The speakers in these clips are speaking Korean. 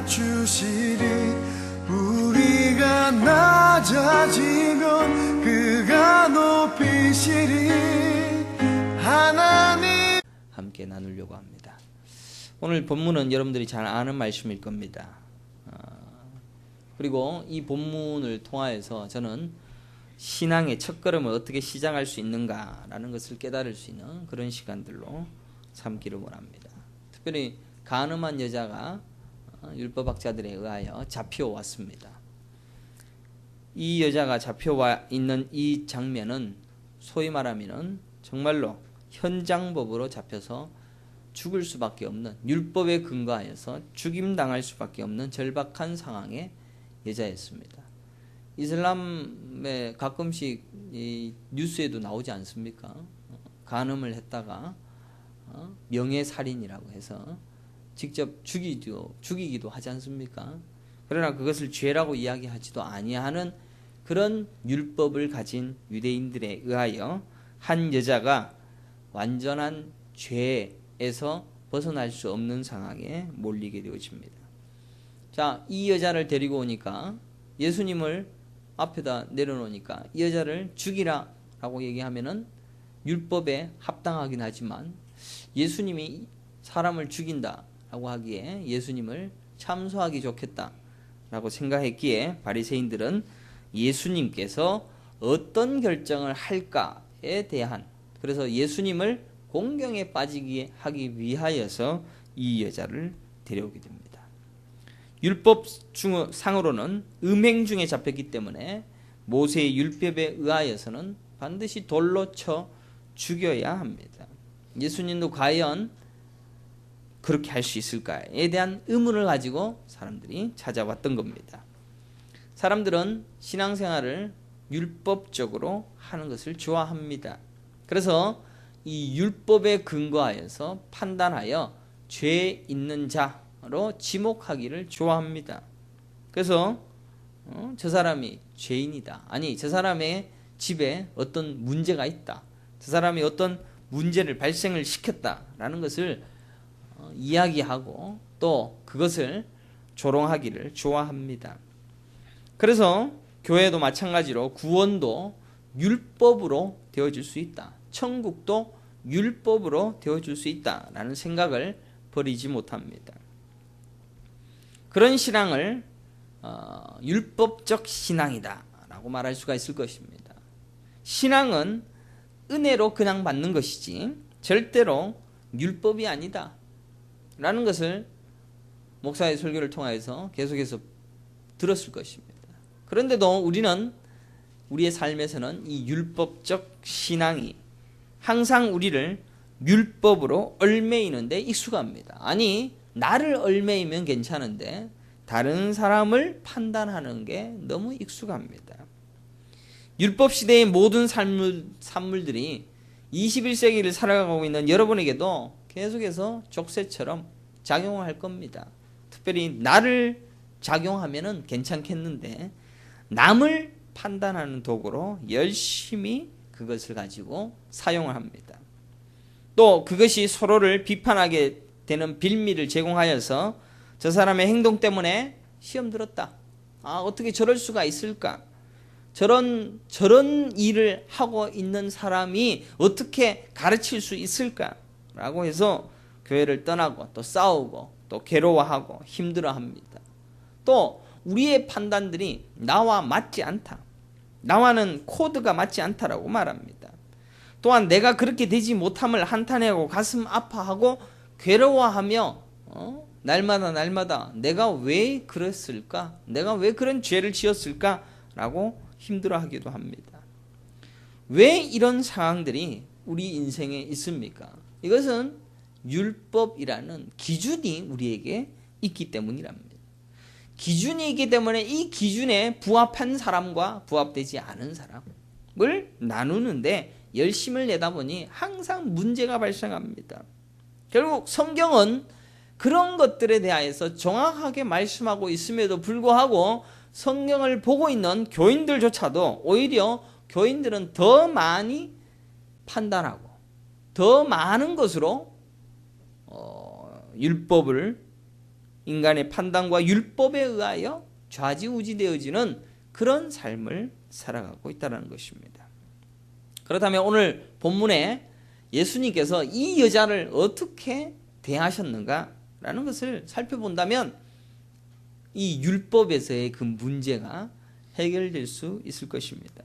주시리. 우리가 낮아지면 그가 높이시리. 하나님 함께 나누려고 합니다. 오늘 본문은 여러분들이 잘 아는 말씀일 겁니다. 그리고 이 본문을 통하여서 저는 신앙의 첫걸음을 어떻게 시작할 수 있는가라는 것을 깨달을 수 있는 그런 시간들로 삼기를 원합니다. 특별히 간음한 여자가 율법학자들에 의하여 잡혀왔습니다. 이 여자가 잡혀와 있는 이 장면은 소위 말하면 정말로 현장법으로 잡혀서 죽을 수밖에 없는, 율법에 근거하여서 죽임당할 수밖에 없는 절박한 상황의 여자였습니다. 이슬람에 가끔씩 이 뉴스에도 나오지 않습니까? 간음을 했다가 명예살인이라고 해서 직접 죽이기도 하지 않습니까? 그러나 그것을 죄라고 이야기하지도 아니하는 그런 율법을 가진 유대인들에 의하여 한 여자가 완전한 죄에서 벗어날 수 없는 상황에 몰리게 되어집니다. 자, 이 여자를 데리고 오니까, 예수님을 앞에다 내려놓으니까 이 여자를 죽이라 라고 얘기하면은 율법에 합당하긴 하지만, 예수님이 사람을 죽인다 라고 하기에 예수님을 참소하기 좋겠다 라고 생각했기에 바리새인들은 예수님께서 어떤 결정을 할까에 대한, 그래서 예수님을 공경에 빠지게 하기 위하여서 이 여자를 데려오게 됩니다. 율법상으로는 음행 중에 잡혔기 때문에 모세의 율법에 의하여서는 반드시 돌로 쳐 죽여야 합니다. 예수님도 과연 그렇게 할 수 있을까에 대한 의문을 가지고 사람들이 찾아왔던 겁니다. 사람들은 신앙생활을 율법적으로 하는 것을 좋아합니다. 그래서 이 율법에 근거하여서 판단하여 죄 있는 자로 지목하기를 좋아합니다. 그래서 저 사람이 죄인이다, 아니 저 사람의 집에 어떤 문제가 있다, 저 사람이 어떤 문제를 발생을 시켰다라는 것을 이야기하고 또 그것을 조롱하기를 좋아합니다. 그래서 교회도 마찬가지로 구원도 율법으로 되어질 수 있다, 천국도 율법으로 되어줄 수 있다라는 생각을 버리지 못합니다. 그런 신앙을 율법적 신앙이다 라고 말할 수가 있을 것입니다. 신앙은 은혜로 그냥 받는 것이지 절대로 율법이 아니다 라는 것을 목사의 설교를 통해서 계속해서 들었을 것입니다. 그런데도 우리는 우리의 삶에서는 이 율법적 신앙이 항상 우리를 율법으로 얽매이는 데 익숙합니다. 아니, 나를 얽매이면 괜찮은데 다른 사람을 판단하는 게 너무 익숙합니다. 율법 시대의 모든 산물들이 21세기를 살아가고 있는 여러분에게도 계속해서 족쇄처럼 작용할 겁니다. 특별히 나를 작용하면 괜찮겠는데 남을 판단하는 도구로 열심히 그것을 가지고 사용을 합니다. 또 그것이 서로를 비판하게 되는 빌미를 제공하여서 저 사람의 행동 때문에 시험 들었다, 어떻게 저럴 수가 있을까, 저런 일을 하고 있는 사람이 어떻게 가르칠 수 있을까 라고 해서 교회를 떠나고 또 싸우고 또 괴로워하고 힘들어합니다. 또 우리의 판단들이 나와 맞지 않다, 나와는 코드가 맞지 않다라고 말합니다. 또한 내가 그렇게 되지 못함을 한탄하고 가슴 아파하고 괴로워하며 날마다 내가 왜 그랬을까, 내가 왜 그런 죄를 지었을까 라고 힘들어하기도 합니다. 왜 이런 상황들이 우리 인생에 있습니까? 이것은 율법이라는 기준이 우리에게 있기 때문이랍니다. 기준이 있기 때문에 이 기준에 부합한 사람과 부합되지 않은 사람을 나누는데 열심을 내다 보니 항상 문제가 발생합니다. 결국 성경은 그런 것들에 대하여서 정확하게 말씀하고 있음에도 불구하고 성경을 보고 있는 교인들조차도 오히려 교인들은 더 많이 판단하고 더 많은 것으로 율법을, 율법적인 신앙을, 율법적인 신앙을 가지고 있는 사람들이 많습니다. 그래서 율법을, 율법적인 신앙을 가지고 있는 사람들이 많습니다. 율법을, 율법적인 신앙을 가지고 있는 사람들이 많습니다. 율법을, 율법적인 신앙을 가지고 있는 사람들이 많습니다. 율법을 인간의 판단과 율법에 의하여 좌지우지되어지는 그런 삶을 살아가고 있다는 것입니다. 그렇다면 오늘 본문에 예수님께서 이 여자를 어떻게 대하셨는가라는 것을 살펴본다면 이 율법에서의 그 문제가 해결될 수 있을 것입니다.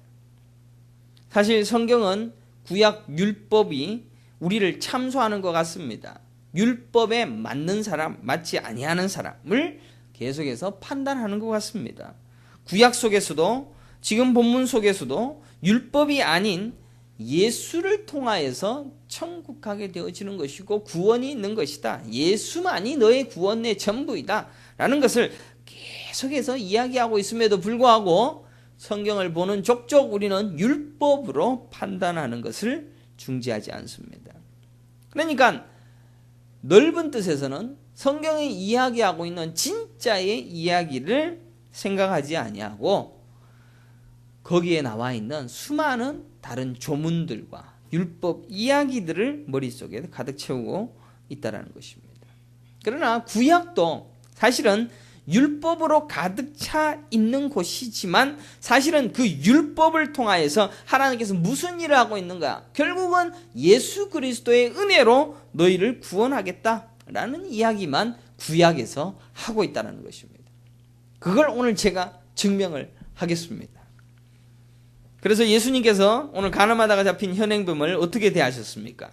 사실 성경은 구약 율법이 우리를 참소하는 것 같습니다. 율법에 맞는 사람, 맞지 아니하는 사람을 계속해서 판단하는 것 같습니다. 구약 속에서도 지금 본문 속에서도 율법이 아닌 예수를 통하여서 천국 가게 되어지는 것이고 구원이 있는 것이다. 예수만이 너의 구원의 전부이다. 라는 것을 계속해서 이야기하고 있음에도 불구하고 성경을 보는 족족 우리는 율법으로 판단하는 것을 중지하지 않습니다. 그러니까 넓은 뜻에서는 성경이 이야기하고 있는 진짜의 이야기를 생각하지 아니하고 거기에 나와 있는 수많은 다른 조문들과 율법 이야기들을 머릿속에 가득 채우고 있다는 것입니다. 그러나 구약도 사실은 율법으로 가득 차 있는 곳이지만 사실은 그 율법을 통하여서 하나님께서 무슨 일을 하고 있는가? 결국은 예수 그리스도의 은혜로 너희를 구원하겠다라는 이야기만 구약에서 하고 있다는 것입니다. 그걸 오늘 제가 증명을 하겠습니다. 그래서 예수님께서 오늘 가늠하다가 잡힌 현행범을 어떻게 대하셨습니까?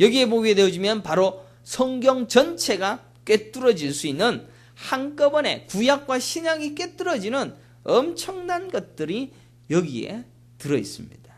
여기에 보게 되어지면 바로 성경 전체가 꿰뚫어질 수 있는 한꺼번에 구약과 신약이 꿰뚫어지는 엄청난 것들이 여기에 들어있습니다.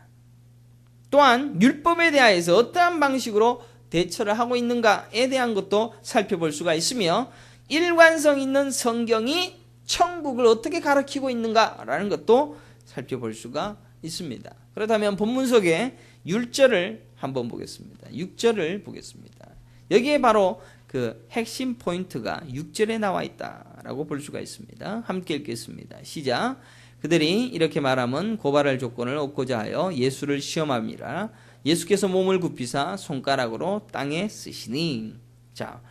또한 율법에 대하여서 어떠한 방식으로 대처를 하고 있는가에 대한 것도 살펴볼 수가 있으며 일관성 있는 성경이 천국을 어떻게 가르치고 있는가라는 것도 살펴볼 수가 있습니다. 그렇다면 본문 속에 6절을 한번 보겠습니다. 6절을 보겠습니다. 여기에 바로 그 핵심 포인트가 6절에 나와 있다라고 볼 수가 있습니다. 함께 읽겠습니다. 시작. 그들이 이렇게 말하면 고발할 조건을 얻고자 하여 예수를 시험함이라. 예수께서 몸을 굽히사 손가락으로 땅에 쓰시니. 자,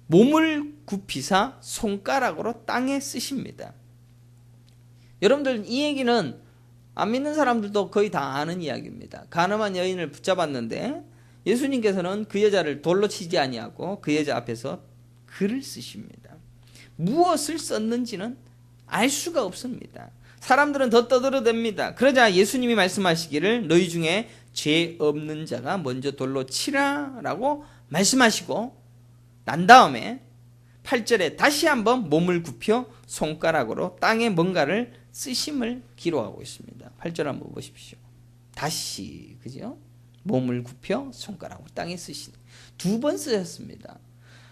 몸을 굽히사 손가락으로 땅에 쓰십니다. 여러분들 이 얘기는 안 믿는 사람들도 거의 다 아는 이야기입니다. 가늠한 여인을 붙잡았는데 예수님께서는 그 여자를 돌로 치지 아니하고 그 여자 앞에서 글을 쓰십니다. 무엇을 썼는지는 알 수가 없습니다. 사람들은 더 떠들어댑니다. 그러자 예수님이 말씀하시기를 너희 중에 죄 없는 자가 먼저 돌로 치라라고 말씀하시고 난 다음에 8절에 다시 한번 몸을 굽혀 손가락으로 땅에 뭔가를 쓰심을 기록하고 있습니다. 8절 한번 보십시오. 다시, 그죠? 몸을 굽혀 손가락으로 땅에 쓰시니. 2번 쓰셨습니다.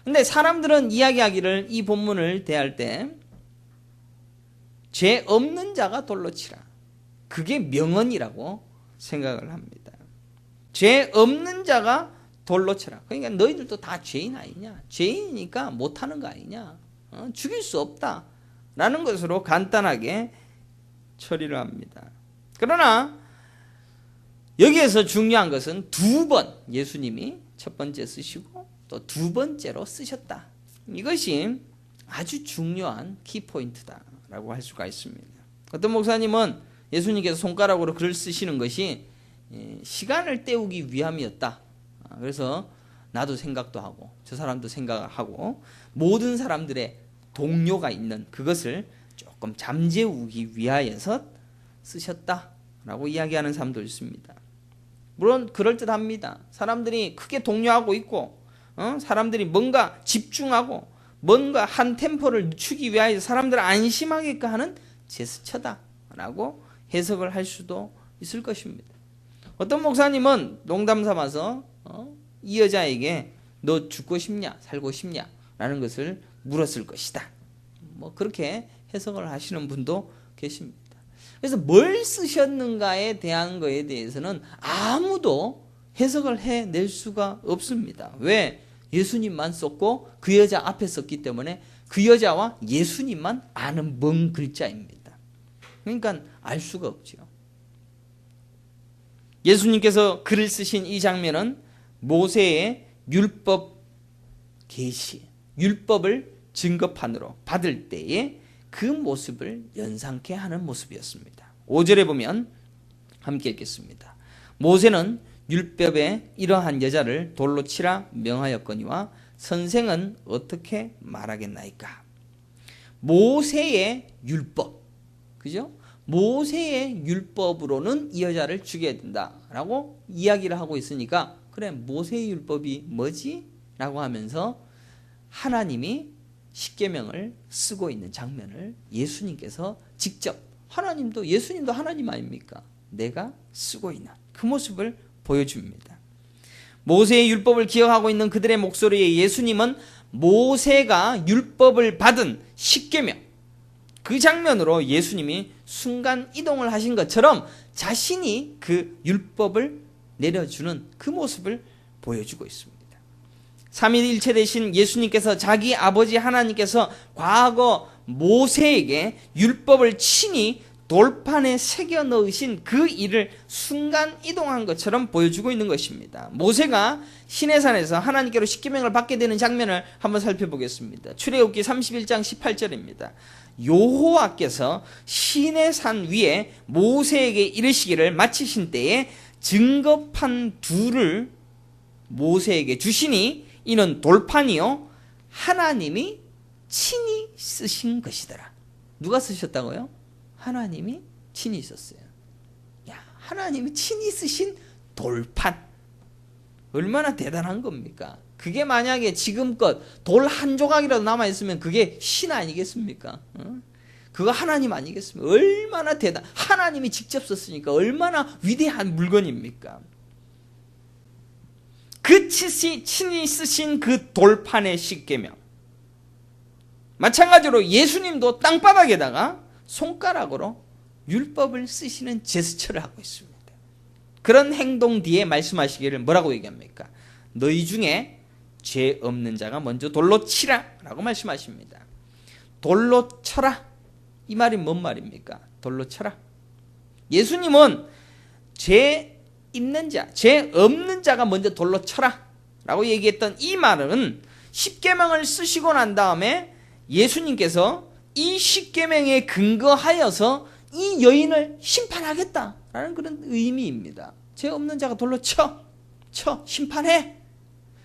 근데 사람들은 이야기하기를 이 본문을 대할 때 죄 없는 자가 돌로 치라. 그게 명언이라고 생각을 합니다. 죄 없는 자가 돌로 쳐라. 그러니까 너희들도 다 죄인 아니냐? 죄인이니까 못하는 거 아니냐? 죽일 수 없다. 라는 것으로 간단하게 처리를 합니다. 그러나 여기에서 중요한 것은 2번 예수님이 첫 번째 쓰시고 또 2번째로 쓰셨다. 이것이 아주 중요한 키포인트다라고 할 수가 있습니다. 어떤 목사님은 예수님께서 손가락으로 글을 쓰시는 것이 시간을 때우기 위함이었다. 그래서 나도 생각도 하고 저 사람도 생각하고 모든 사람들의 동료가 있는 그것을 조금 잠재우기 위하여서 쓰셨다라고 이야기하는 사람도 있습니다. 물론 그럴듯합니다. 사람들이 크게 동요하고 있고 사람들이 뭔가 집중하고 뭔가 한 템포를 늦추기 위하여 사람들을 안심하게끔 하는 제스처다라고 해석을 할 수도 있을 것입니다. 어떤 목사님은 농담 삼아서 이 여자에게 너 죽고 싶냐 살고 싶냐 라는 것을 물었을 것이다. 뭐 그렇게 해석을 하시는 분도 계십니다. 그래서 뭘 쓰셨는가에 대한 거에 대해서는 아무도 해석을 해낼 수가 없습니다. 왜? 예수님만 썼고 그 여자 앞에 썼기 때문에 그 여자와 예수님만 아는 먼 글자입니다. 그러니까 알 수가 없죠. 예수님께서 글을 쓰신 이 장면은 모세의 율법 계시, 율법을 증거판으로 받을 때에 그 모습을 연상케 하는 모습이었습니다. 5절에 보면 함께 읽겠습니다. 모세는 율법에 이러한 여자를 돌로 치라 명하였거니와 선생은 어떻게 말하겠나이까. 모세의 율법, 그죠? 모세의 율법으로는 이 여자를 죽여야 된다라고 이야기를 하고 있으니까, 그래 모세의 율법이 뭐지? 라고 하면서 하나님이 십계명을 쓰고 있는 장면을 예수님께서 직접, 예수님도 하나님 아닙니까? 내가 쓰고 있는 그 모습을 보여줍니다. 모세의 율법을 기억하고 있는 그들의 목소리에 예수님은 모세가 율법을 받은 십계명, 그 장면으로 예수님이 순간 이동을 하신 것처럼 자신이 그 율법을 내려주는 그 모습을 보여주고 있습니다. 삼위일체 되신 예수님께서 자기 아버지 하나님께서 과거 모세에게 율법을 친히 돌판에 새겨 넣으신 그 일을 순간 이동한 것처럼 보여주고 있는 것입니다. 모세가 시내산에서 하나님께로 십계명을 받게 되는 장면을 한번 살펴보겠습니다. 출애굽기 31장 18절입니다. 여호와께서 시내산 위에 모세에게 이르시기를 마치신 때에 증거판 둘을 모세에게 주시니 이는 돌판이요 하나님이 친히 쓰신 것이더라. 누가 쓰셨다고요? 하나님이 친히 썼어요. 야, 하나님이 친히 쓰신 돌판. 얼마나 대단한 겁니까? 그게 만약에 지금껏 돌 한 조각이라도 남아있으면 그게 신 아니겠습니까? 그거 하나님 아니겠습니까? 얼마나 하나님이 직접 썼으니까 얼마나 위대한 물건입니까? 그 친히 쓰신 그 돌판의 십계명. 마찬가지로 예수님도 땅바닥에다가 손가락으로 율법을 쓰시는 제스처를 하고 있습니다. 그런 행동 뒤에 말씀하시기를 뭐라고 얘기합니까? 너희 중에 죄 없는 자가 먼저 돌로 치라 라고 말씀하십니다. 돌로 쳐라. 이 말이 뭔 말입니까? 돌로 쳐라. 예수님은 죄 있는 자, 죄 없는 자가 먼저 돌로 쳐라 라고 얘기했던 이 말은 십계명을 쓰시고 난 다음에 예수님께서 이 십계명에 근거하여서 이 여인을 심판하겠다라는 그런 의미입니다. 죄 없는 자가 돌로 쳐 심판해.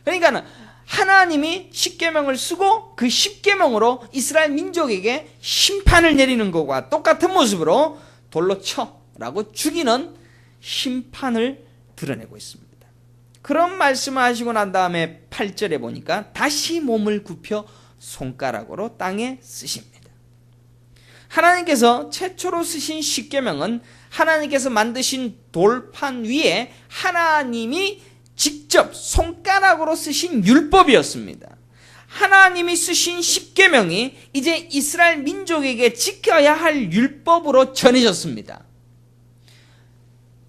그러니까 하나님이 십계명을 쓰고 그 십계명으로 이스라엘 민족에게 심판을 내리는 것과 똑같은 모습으로 돌로 쳐라고 죽이는 심판을 드러내고 있습니다. 그런 말씀을 하시고 난 다음에 8절에 보니까 다시 몸을 굽혀 손가락으로 땅에 쓰십니다. 하나님께서 최초로 쓰신 십계명은 하나님께서 만드신 돌판 위에 하나님이 직접 손가락으로 쓰신 율법이었습니다. 하나님이 쓰신 십계명이 이제 이스라엘 민족에게 지켜야 할 율법으로 전해졌습니다.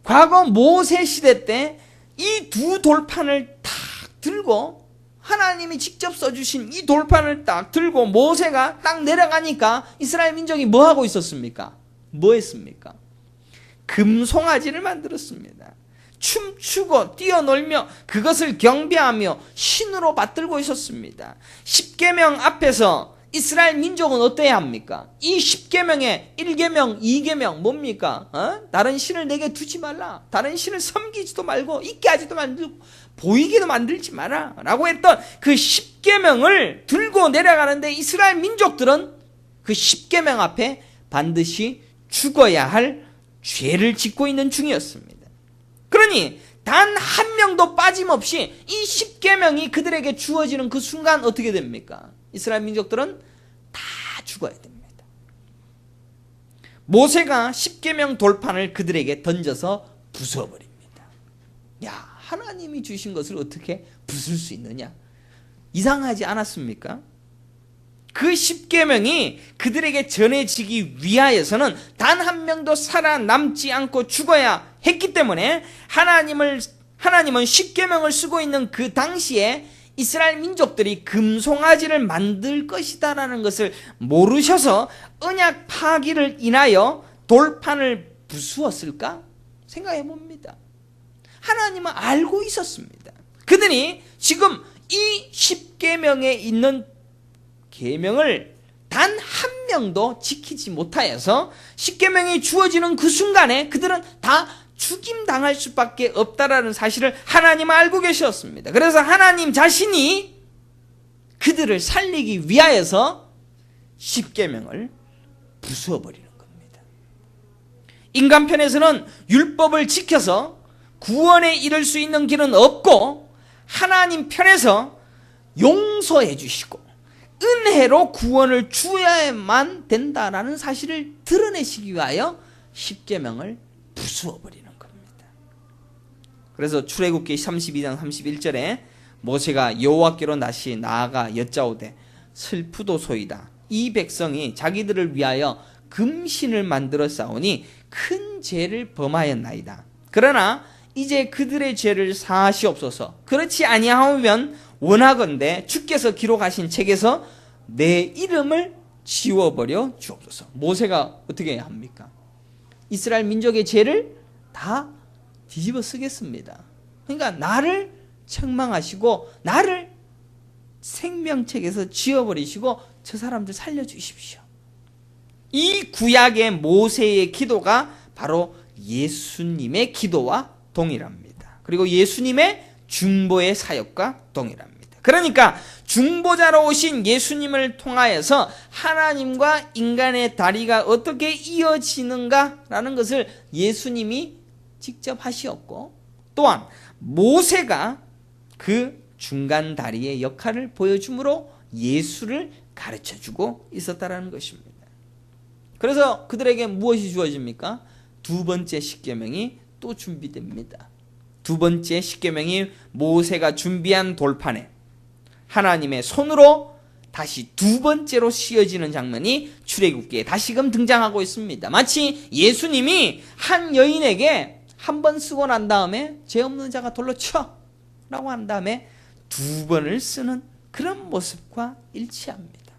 과거 모세 시대 때 이 두 돌판을 탁 들고 하나님이 직접 써주신 이 돌판을 딱 들고 모세가 딱 내려가니까 이스라엘 민족이 뭐 하고 있었습니까? 뭐 했습니까? 금송아지를 만들었습니다. 춤추고 뛰어놀며 그것을 경배하며 신으로 받들고 있었습니다. 십계명 앞에서 이스라엘 민족은 어때야 합니까? 이 십계명의 1계명, 2계명 뭡니까? 다른 신을 내게 두지 말라. 다른 신을 섬기지도 말고 있게 하지도 말고 보이게도 만들지 마라 라고 했던 그 십계명을 들고 내려가는데 이스라엘 민족들은 그 십계명 앞에 반드시 죽어야 할 죄를 짓고 있는 중이었습니다. 그러니 단 한 명도 빠짐없이 이 십계명이 그들에게 주어지는 그 순간 어떻게 됩니까? 이스라엘 민족들은 다 죽어야 됩니다. 모세가 십계명 돌판을 그들에게 던져서 부숴버립니다. 야, 하나님이 주신 것을 어떻게 부술 수 있느냐? 이상하지 않았습니까? 그 십계명이 그들에게 전해지기 위하여서는 단 한 명도 살아남지 않고 죽어야 했기 때문에 하나님은 십계명을 쓰고 있는 그 당시에 이스라엘 민족들이 금송아지를 만들 것이다라는 것을 모르셔서 언약 파기를 인하여 돌판을 부수었을까? 생각해 봅니다. 하나님은 알고 있었습니다. 그들이 지금 이 십계명에 있는 계명을 단 한 명도 지키지 못하여서 십계명이 주어지는 그 순간에 그들은 다 죽임당할 수밖에 없다라는 사실을 하나님은 알고 계셨습니다. 그래서 하나님 자신이 그들을 살리기 위하여서 십계명을 부수어버리는 겁니다. 인간 편에서는 율법을 지켜서 구원에 이를 수 있는 길은 없고, 하나님 편에서 용서해 주시고 은혜로 구원을 주어야만 된다라는 사실을 드러내시기 위하여 십계명을 부수어버리는 겁니다. 그래서 출애굽기 32장 31절에 모세가 여호와께로 다시 나아가 여짜오되 슬프도소이다. 이 백성이 자기들을 위하여 금신을 만들어 싸우니 큰 죄를 범하였나이다. 그러나 이제 그들의 죄를 사하시옵소서. 그렇지 아니하면 원하건대 주께서 기록하신 책에서 내 이름을 지워버려 주옵소서. 모세가 어떻게 해야 합니까? 이스라엘 민족의 죄를 다 뒤집어 쓰겠습니다. 그러니까 나를 책망하시고 나를 생명책에서 지워버리시고 저 사람들 살려주십시오. 이 구약의 모세의 기도가 바로 예수님의 기도와 동일합니다. 그리고 예수님의 중보의 사역과 동일합니다. 그러니까 중보자로 오신 예수님을 통하여서 하나님과 인간의 다리가 어떻게 이어지는가라는 것을 예수님이 직접 하시었고, 또한 모세가 그 중간 다리의 역할을 보여줌으로 예수를 가르쳐주고 있었다라는 것입니다. 그래서 그들에게 무엇이 주어집니까? 두 번째 십계명이 또 준비됩니다. 두 번째 십계명이 모세가 준비한 돌판에 하나님의 손으로 다시 두 번째로 씌어지는 장면이 출애굽기에 다시금 등장하고 있습니다. 마치 예수님이 한 여인에게 한 번 쓰고 난 다음에 죄 없는 자가 돌로 쳐 라고 한 다음에 두 번을 쓰는 그런 모습과 일치합니다.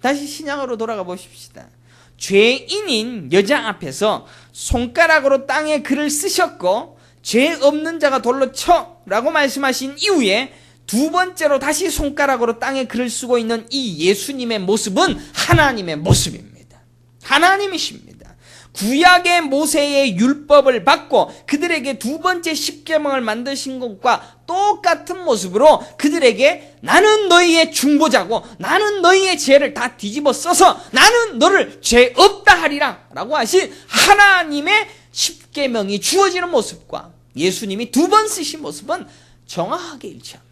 다시 신약으로 돌아가 보십시다. 죄인인 여자 앞에서 손가락으로 땅에 글을 쓰셨고 죄 없는 자가 돌로 쳐 라고 말씀하신 이후에 두 번째로 다시 손가락으로 땅에 글을 쓰고 있는 이 예수님의 모습은 하나님의 모습입니다. 하나님이십니다. 구약의 모세의 율법을 받고 그들에게 두 번째 십계명을 만드신 것과 똑같은 모습으로 그들에게 나는 너희의 중보자고 나는 너희의 죄를 다 뒤집어 써서 나는 너를 죄 없다 하리라 라고 하신 하나님의 십계명이 주어지는 모습과 예수님이 두 번 쓰신 모습은 정확하게 일치합니다.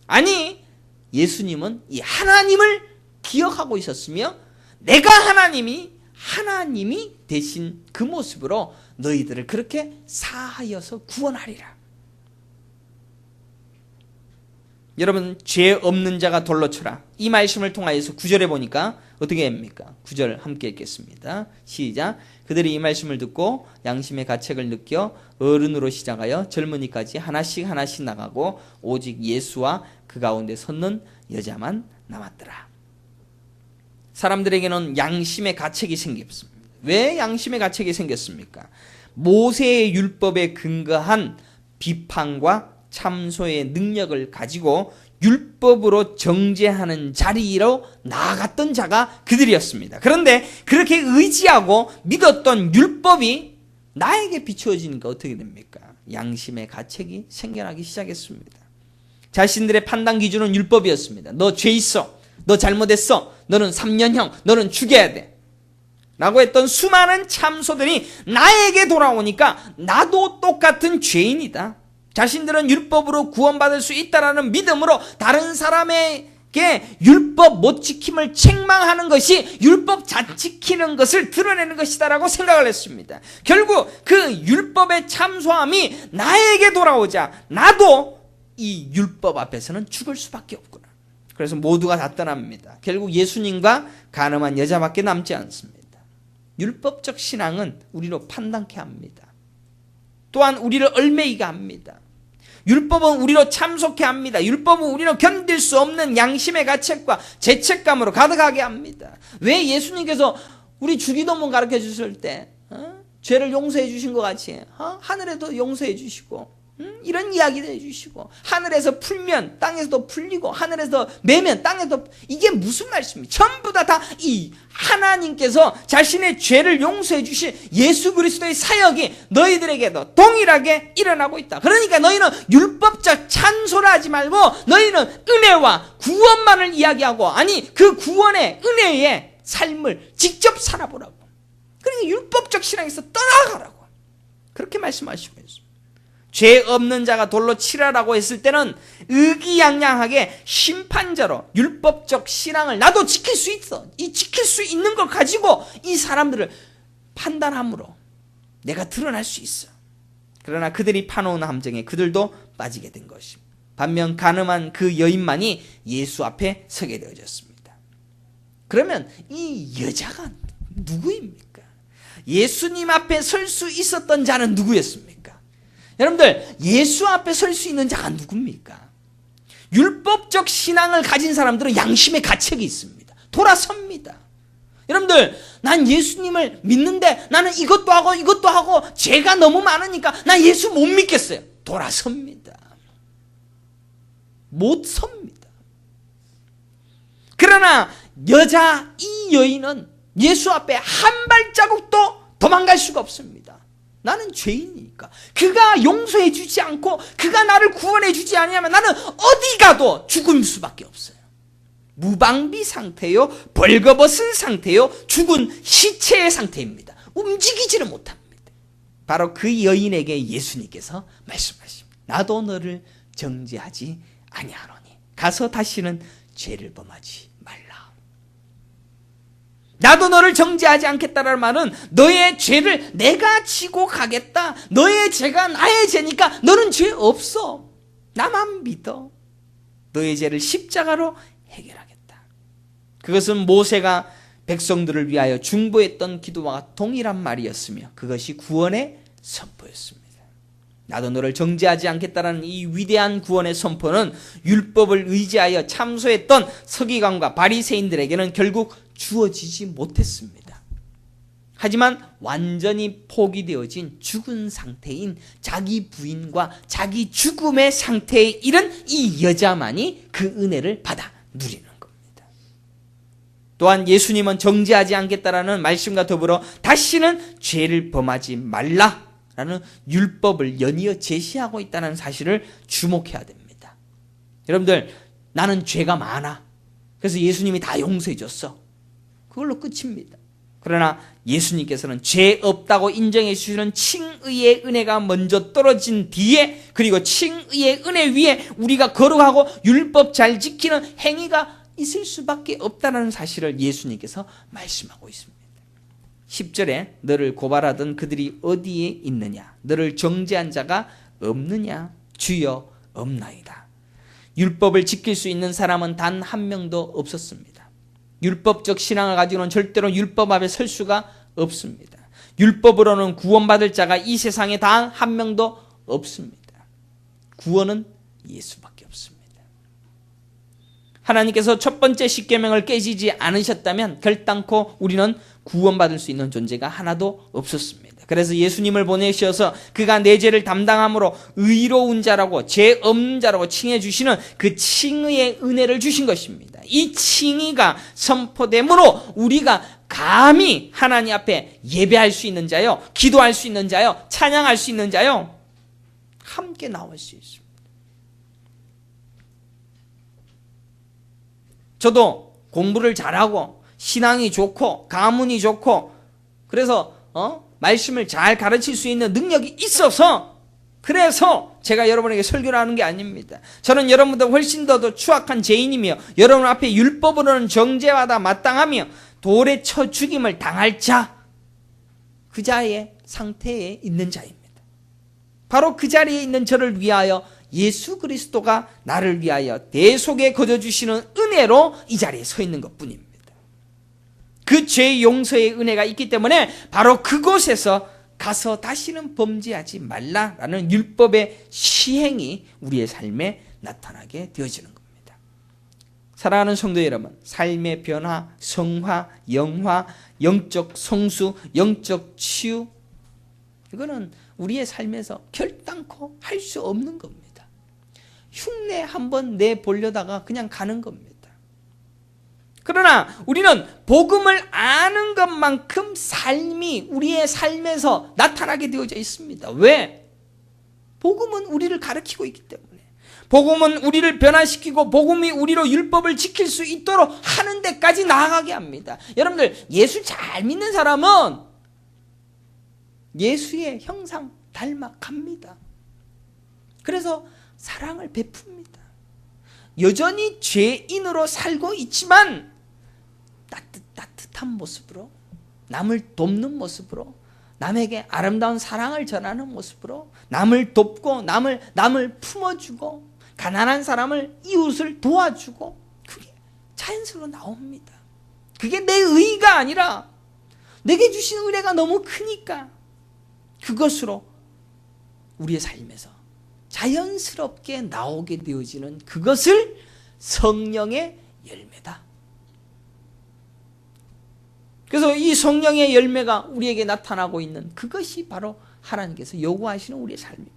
아니, 예수님은 이 하나님을 기억하고 있었으며 내가 하나님이 되신 그 모습으로 너희들을 그렇게 사하여서 구원하리라. 여러분, 죄 없는 자가 돌로 쳐라. 이 말씀을 통하여서 9절에 보니까 어떻게 합니까? 9절 함께 읽겠습니다. 시작. 그들이 이 말씀을 듣고 양심의 가책을 느껴 어른으로 시작하여 젊은이까지 하나씩 나가고 오직 예수와 그 가운데 섰는 여자만 남았더라. 사람들에게는 양심의 가책이 생겼습니다. 왜 양심의 가책이 생겼습니까? 모세의 율법에 근거한 비판과 참소의 능력을 가지고 율법으로 정죄하는 자리로 나아갔던 자가 그들이었습니다. 그런데 그렇게 의지하고 믿었던 율법이 나에게 비추어지니까 어떻게 됩니까? 양심의 가책이 생겨나기 시작했습니다. 자신들의 판단 기준은 율법이었습니다. 너 죄 있어. 너 잘못했어. 너는 3년형. 너는 죽여야 돼. 라고 했던 수많은 참소들이 나에게 돌아오니까 나도 똑같은 죄인이다. 자신들은 율법으로 구원받을 수 있다라는 믿음으로 다른 사람에게 율법 못 지킴을 책망하는 것이 율법 잘 지키는 것을 드러내는 것이다라고 생각을 했습니다. 결국 그 율법의 참소함이 나에게 돌아오자 나도 이 율법 앞에서는 죽을 수밖에 없구나. 그래서 모두가 다 떠납니다. 결국 예수님과 가늠한 여자밖에 남지 않습니다. 율법적 신앙은 우리로 판단케 합니다. 또한 우리를 얽매이게 합니다. 율법은 우리로 참속케 합니다. 율법은 우리는 견딜 수 없는 양심의 가책과 죄책감으로 가득하게 합니다. 왜 예수님께서 우리 주기도문 가르쳐 주실 때 죄를 용서해 주신 것 같이 하늘에도 용서해 주시고 이런 이야기도 해주시고, 하늘에서 풀면 땅에서도 풀리고, 하늘에서 매면 땅에서도, 이게 무슨 말씀입니까? 전부 다 이 하나님께서 자신의 죄를 용서해 주신 예수 그리스도의 사역이 너희들에게도 동일하게 일어나고 있다. 그러니까 너희는 율법적 찬소를 하지 말고 너희는 은혜와 구원만을 이야기하고, 아니 그 구원의 은혜의 삶을 직접 살아보라고. 그러니까 율법적 신앙에서 떠나가라고 그렇게 말씀하시고 있습니다. 죄 없는 자가 돌로 치라라고 했을 때는 의기양양하게 심판자로 율법적 신앙을 나도 지킬 수 있어, 이 지킬 수 있는 걸 가지고 이 사람들을 판단함으로 내가 드러날 수 있어. 그러나 그들이 파놓은 함정에 그들도 빠지게 된 것입니다. 반면 간음한 그 여인만이 예수 앞에 서게 되어졌습니다. 그러면 이 여자가 누구입니까? 예수님 앞에 설 수 있었던 자는 누구였습니까? 여러분들, 예수 앞에 설 수 있는 자가 누굽니까? 율법적 신앙을 가진 사람들은 양심의 가책이 있습니다. 돌아섭니다. 여러분들, 난 예수님을 믿는데 나는 이것도 하고 이것도 하고 죄가 너무 많으니까 나 예수 못 믿겠어요. 돌아섭니다. 못 섭니다. 그러나 이 여인은 예수 앞에 한 발자국도 도망갈 수가 없습니다. 나는 죄인이니까. 그가 용서해 주지 않고 그가 나를 구원해 주지 않으면 나는 어디 가도 죽을 수밖에 없어요. 무방비 상태요, 벌거벗은 상태요, 죽은 시체의 상태입니다. 움직이지는 못합니다. 바로 그 여인에게 예수님께서 말씀하십니다. 나도 너를 정죄하지 아니하노니 가서 다시는 죄를 범하지 말라. 나도 너를 정죄하지 않겠다라는 말은 너의 죄를 내가 지고 가겠다. 너의 죄가 나의 죄니까 너는 죄 없어. 나만 믿어. 너의 죄를 십자가로 해결하겠다. 그것은 모세가 백성들을 위하여 중보했던 기도와 동일한 말이었으며 그것이 구원의 선포였습니다. 나도 너를 정죄하지 않겠다라는 이 위대한 구원의 선포는 율법을 의지하여 참소했던 서기관과 바리새인들에게는 결국 주어지지 못했습니다. 하지만 완전히 포기되어진 죽은 상태인 자기 부인과 자기 죽음의 상태에 이른 이 여자만이 그 은혜를 받아 누리는 겁니다. 또한 예수님은 정죄하지 않겠다라는 말씀과 더불어 다시는 죄를 범하지 말라라는 율법을 연이어 제시하고 있다는 사실을 주목해야 됩니다. 여러분들, 나는 죄가 많아. 그래서 예수님이 다 용서해 줬어. 그걸로 끝입니다. 그러나 예수님께서는 죄 없다고 인정해 주시는 칭의의 은혜가 먼저 떨어진 뒤에, 그리고 칭의의 은혜 위에 우리가 걸어가고 율법 잘 지키는 행위가 있을 수밖에 없다는 사실을 예수님께서 말씀하고 있습니다. 10절에 너를 고발하던 그들이 어디에 있느냐? 너를 정죄한 자가 없느냐? 주여 없나이다. 율법을 지킬 수 있는 사람은 단 한 명도 없었습니다. 율법적 신앙을 가지고는 절대로 율법 앞에 설 수가 없습니다. 율법으로는 구원받을 자가 이 세상에 단 한 명도 없습니다. 구원은 예수밖에 없습니다. 하나님께서 첫 번째 십계명을 깨지지 않으셨다면 결단코 우리는 구원받을 수 있는 존재가 하나도 없었습니다. 그래서 예수님을 보내셔서 그가 내 죄를 담당함으로 의로운 자라고 죄 없는 자라고 칭해 주시는 그 칭의의 은혜를 주신 것입니다. 이 칭의가 선포됨으로 우리가 감히 하나님 앞에 예배할 수 있는 자요, 기도할 수 있는 자요, 찬양할 수 있는 자요, 함께 나올 수 있습니다. 저도 공부를 잘하고 신앙이 좋고 가문이 좋고 그래서 말씀을 잘 가르칠 수 있는 능력이 있어서, 그래서 제가 여러분에게 설교를 하는 게 아닙니다. 저는 여러분보다 훨씬 더 추악한 죄인이며 여러분 앞에 율법으로는 정죄받아 마땅하며 돌에 쳐 죽임을 당할 자, 그 자의 상태에 있는 자입니다. 바로 그 자리에 있는 저를 위하여 예수 그리스도가 나를 위하여 대속에 거저주시는 은혜로 이 자리에 서 있는 것뿐입니다. 그 죄 용서의 은혜가 있기 때문에 바로 그곳에서 가서 다시는 범죄하지 말라라는 율법의 시행이 우리의 삶에 나타나게 되어지는 겁니다. 사랑하는 성도 여러분, 삶의 변화, 성화, 영화, 영적 성수, 영적 치유, 이거는 우리의 삶에서 결단코 할 수 없는 겁니다. 흉내 한번 내보려다가 그냥 가는 겁니다. 그러나 우리는 복음을 아는 것만큼 삶이 우리의 삶에서 나타나게 되어져 있습니다. 왜? 복음은 우리를 가르치고 있기 때문에. 복음은 우리를 변화시키고 복음이 우리로 율법을 지킬 수 있도록 하는 데까지 나아가게 합니다. 여러분들, 예수 잘 믿는 사람은 예수의 형상 닮아갑니다. 그래서 사랑을 베풉니다. 여전히 죄인으로 살고 있지만 따뜻한 모습으로, 남을 돕는 모습으로, 남에게 아름다운 사랑을 전하는 모습으로 남을 돕고 남을 품어주고 가난한 사람을, 이웃을 도와주고, 그게 자연스러워 나옵니다. 그게 내 의의가 아니라 내게 주신 은혜가 너무 크니까 그것으로 우리의 삶에서 자연스럽게 나오게 되어지는 그것을 성령의 열매다. 그래서 이 성령의 열매가 우리에게 나타나고 있는 그것이 바로 하나님께서 요구하시는 우리의 삶입니다.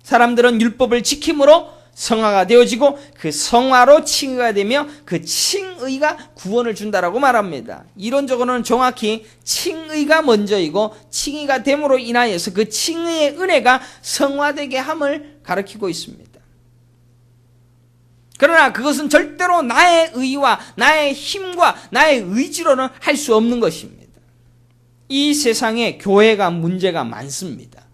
사람들은 율법을 지킴으로 성화가 되어지고 그 성화로 칭의가 되며 그 칭의가 구원을 준다라고 말합니다. 이론적으로는 정확히 칭의가 먼저이고 칭의가 됨으로 인하여서 그 칭의의 은혜가 성화되게 함을 가리키고 있습니다. 그러나 그것은 절대로 나의 의와 나의 힘과 나의 의지로는 할 수 없는 것입니다. 이 세상에 교회가 문제가 많습니다.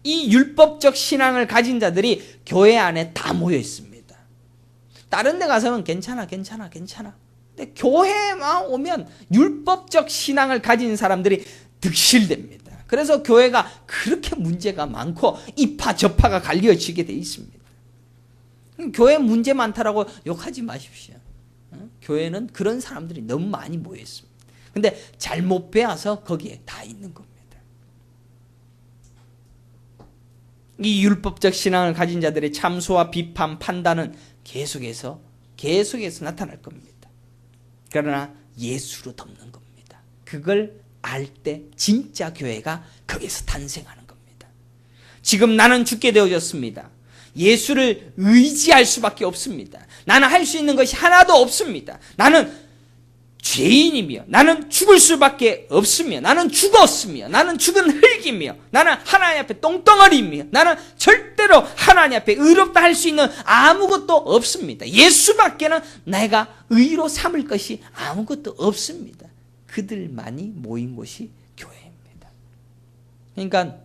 이 율법적 신앙을 가진 자들이 교회 안에 다 모여 있습니다. 다른 데 가서는 괜찮아. 근데 교회만 오면 율법적 신앙을 가진 사람들이 득실됩니다. 그래서 교회가 그렇게 문제가 많고 이파 저파가 갈려지게 돼 있습니다. 교회 문제 많다라고 욕하지 마십시오. 교회는 그런 사람들이 너무 많이 모여 있습니다. 근데 잘못 배워서 거기에 다 있는 겁니다. 이 율법적 신앙을 가진 자들의 참소와 비판, 판단은 계속해서 나타날 겁니다. 그러나 예수로 덮는 겁니다. 그걸 알 때 진짜 교회가 거기서 탄생하는 겁니다. 지금 나는 죽게 되어졌습니다. 예수를 의지할 수밖에 없습니다. 나는 할 수 있는 것이 하나도 없습니다. 나는 죄인이며 나는 죽을 수밖에 없으며 나는 죽었으며 나는 죽은 흙이며 나는 하나님 앞에 똥덩어리이며 나는 절대로 하나님 앞에 의롭다 할 수 있는 아무것도 없습니다. 예수밖에는 내가 의로 삼을 것이 아무것도 없습니다. 그들만이 모인 곳이 교회입니다. 그러니까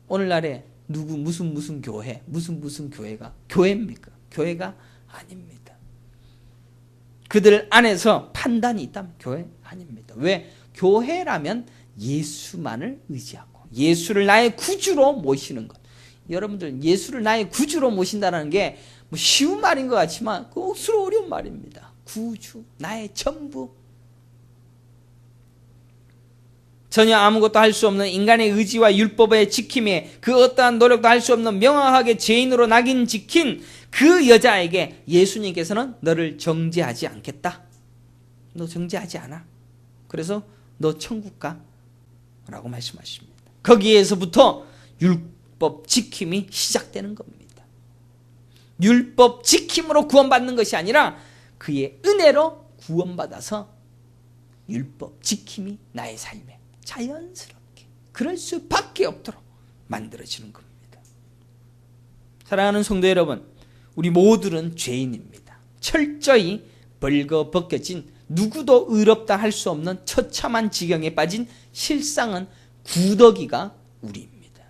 오늘날에 누구 무슨 교회 무슨 교회가 교회입니까? 교회가 아닙니다. 그들 안에서 판단이 있다면 교회 아닙니다. 왜? 교회라면 예수만을 의지하고 예수를 나의 구주로 모시는 것. 여러분들, 예수를 나의 구주로 모신다는 게 뭐 쉬운 말인 것 같지만 그 억수로 어려운 말입니다. 구주, 나의 전부. 전혀 아무것도 할 수 없는 인간의 의지와 율법의 지킴에 그 어떠한 노력도 할 수 없는 명확하게 죄인으로 낙인 찍힌 그 여자에게 예수님께서는 너를 정죄하지 않겠다. 너 정죄하지 않아. 그래서 너 천국 가. 라고 말씀하십니다. 거기에서부터 율법 지킴이 시작되는 겁니다. 율법 지킴으로 구원받는 것이 아니라 그의 은혜로 구원받아서 율법 지킴이 나의 삶에 자연스럽게 그럴 수밖에 없도록 만들어지는 겁니다. 사랑하는 성도 여러분, 우리 모두는 죄인입니다. 철저히 벌거벗겨진 누구도 의롭다 할 수 없는 처참한 지경에 빠진 실상은 구더기가 우리입니다.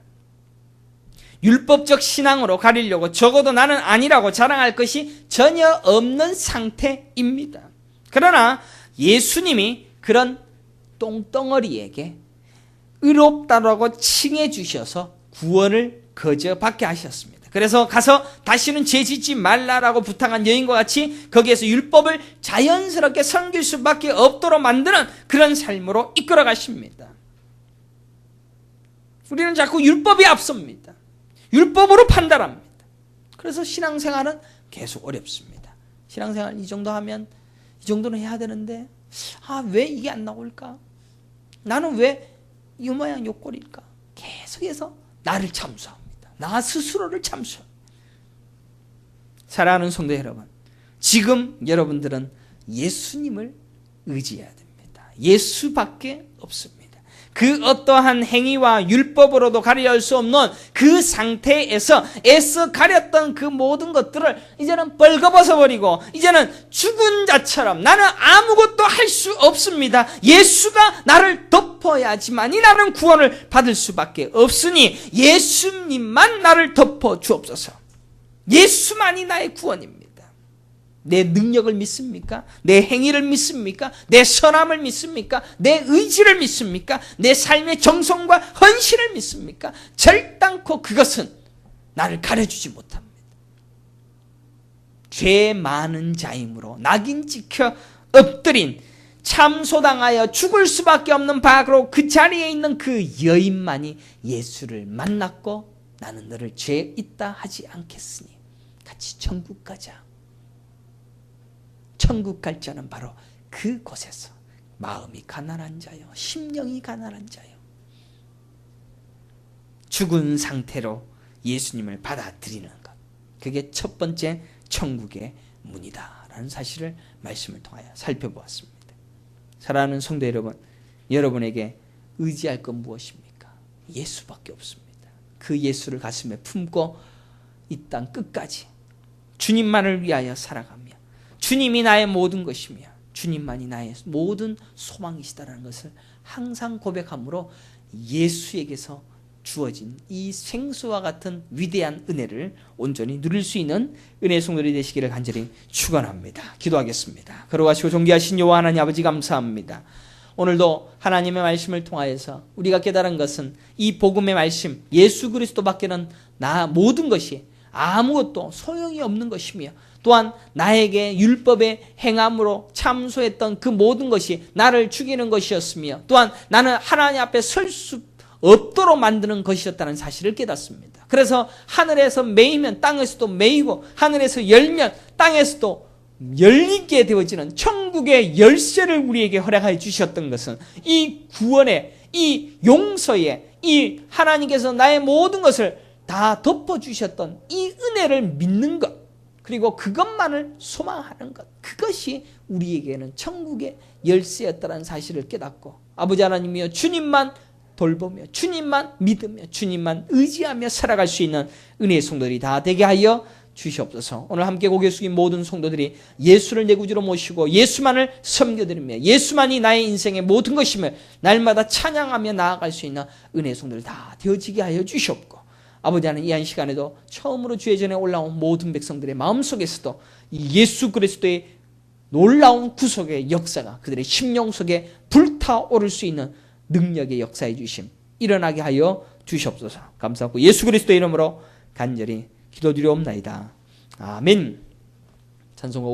율법적 신앙으로 가리려고 적어도 나는 아니라고 자랑할 것이 전혀 없는 상태입니다. 그러나 예수님이 그런 똥덩어리에게 의롭다라고 칭해 주셔서 구원을 거저 받게 하셨습니다. 그래서 가서 다시는 죄 짓지 말라라고 부탁한 여인과 같이 거기에서 율법을 자연스럽게 섬길 수밖에 없도록 만드는 그런 삶으로 이끌어 가십니다. 우리는 자꾸 율법이 앞섭니다. 율법으로 판단합니다. 그래서 신앙생활은 계속 어렵습니다. 신앙생활 이 정도 하면 이 정도는 해야 되는데 왜 이게 안 나올까? 나는 왜 이 모양 요 꼴일까? 계속해서 나를 참수합니다. 나 스스로를 참수합니다. 사랑하는 성도 여러분, 지금 여러분들은 예수님을 의지해야 됩니다. 예수밖에 없습니다. 그 어떠한 행위와 율법으로도 가려할 수 없는 그 상태에서 애써 가렸던 그 모든 것들을 이제는 벌거벗어버리고 이제는 죽은 자처럼 나는 아무것도 할 수 없습니다. 예수가 나를 덮어야지만이 나는 구원을 받을 수밖에 없으니 예수님만 나를 덮어 주옵소서. 예수만이 나의 구원입니다. 내 능력을 믿습니까? 내 행위를 믿습니까? 내 선함을 믿습니까? 내 의지를 믿습니까? 내 삶의 정성과 헌신을 믿습니까? 절단코 그것은 나를 가려주지 못합니다. 죄 많은 자이므로 낙인 찍혀 엎드린 참소당하여 죽을 수밖에 없는 바로 그 자리에 있는 그 여인만이 예수를 만났고 나는 너를 죄 있다 하지 않겠으니 같이 천국 가자. 천국 갈 자는 바로 그곳에서 마음이 가난한 자요, 심령이 가난한 자요, 죽은 상태로 예수님을 받아들이는 것, 그게 첫 번째 천국의 문이다 라는 사실을 말씀을 통하여 살펴보았습니다. 사랑하는 성도 여러분, 여러분에게 의지할 건 무엇입니까? 예수밖에 없습니다. 그 예수를 가슴에 품고 이 땅 끝까지 주님만을 위하여 살아가며 주님이 나의 모든 것이며 주님만이 나의 모든 소망이시다라는 것을 항상 고백함으로 예수에게서 주어진 이 생수와 같은 위대한 은혜를 온전히 누릴 수 있는 은혜의 성도들이 되시기를 간절히 축원합니다. 기도하겠습니다. 거룩하시고 존귀하신 여호와 하나님 아버지 감사합니다. 오늘도 하나님의 말씀을 통하여서 우리가 깨달은 것은 이 복음의 말씀 예수 그리스도밖에는 나 모든 것이 아무것도 소용이 없는 것이며 또한 나에게 율법의 행함으로 참소했던 그 모든 것이 나를 죽이는 것이었으며 또한 나는 하나님 앞에 설 수 없도록 만드는 것이었다는 사실을 깨닫습니다. 그래서 하늘에서 매이면 땅에서도 매이고 하늘에서 열면 땅에서도 열리게 되어지는 천국의 열쇠를 우리에게 허락하여 주셨던 것은 이 구원의 이 용서의 이 하나님께서 나의 모든 것을 다 덮어주셨던 이 은혜를 믿는 것, 그리고 그것만을 소망하는 것, 그것이 우리에게는 천국의 열쇠였다는 사실을 깨닫고 아버지 하나님이여 주님만 돌보며 주님만 믿으며 주님만 의지하며 살아갈 수 있는 은혜의 성도들이 다 되게 하여 주시옵소서. 오늘 함께 고개 숙인 모든 성도들이 예수를 내 구주로 모시고 예수만을 섬겨드리며 예수만이 나의 인생의 모든 것이며 날마다 찬양하며 나아갈 수 있는 은혜의 성도들 다 되어지게 하여 주시옵고 아버지 하나님 이 한 시간에도 처음으로 주의 전에 올라온 모든 백성들의 마음속에서도 이 예수 그리스도의 놀라운 구속의 역사가 그들의 심령 속에 불타오를 수 있는 능력의 역사해 주심 일어나게 하여 주시옵소서. 감사하고 예수 그리스도의 이름으로 간절히 기도드리옵나이다. 아멘. 찬송가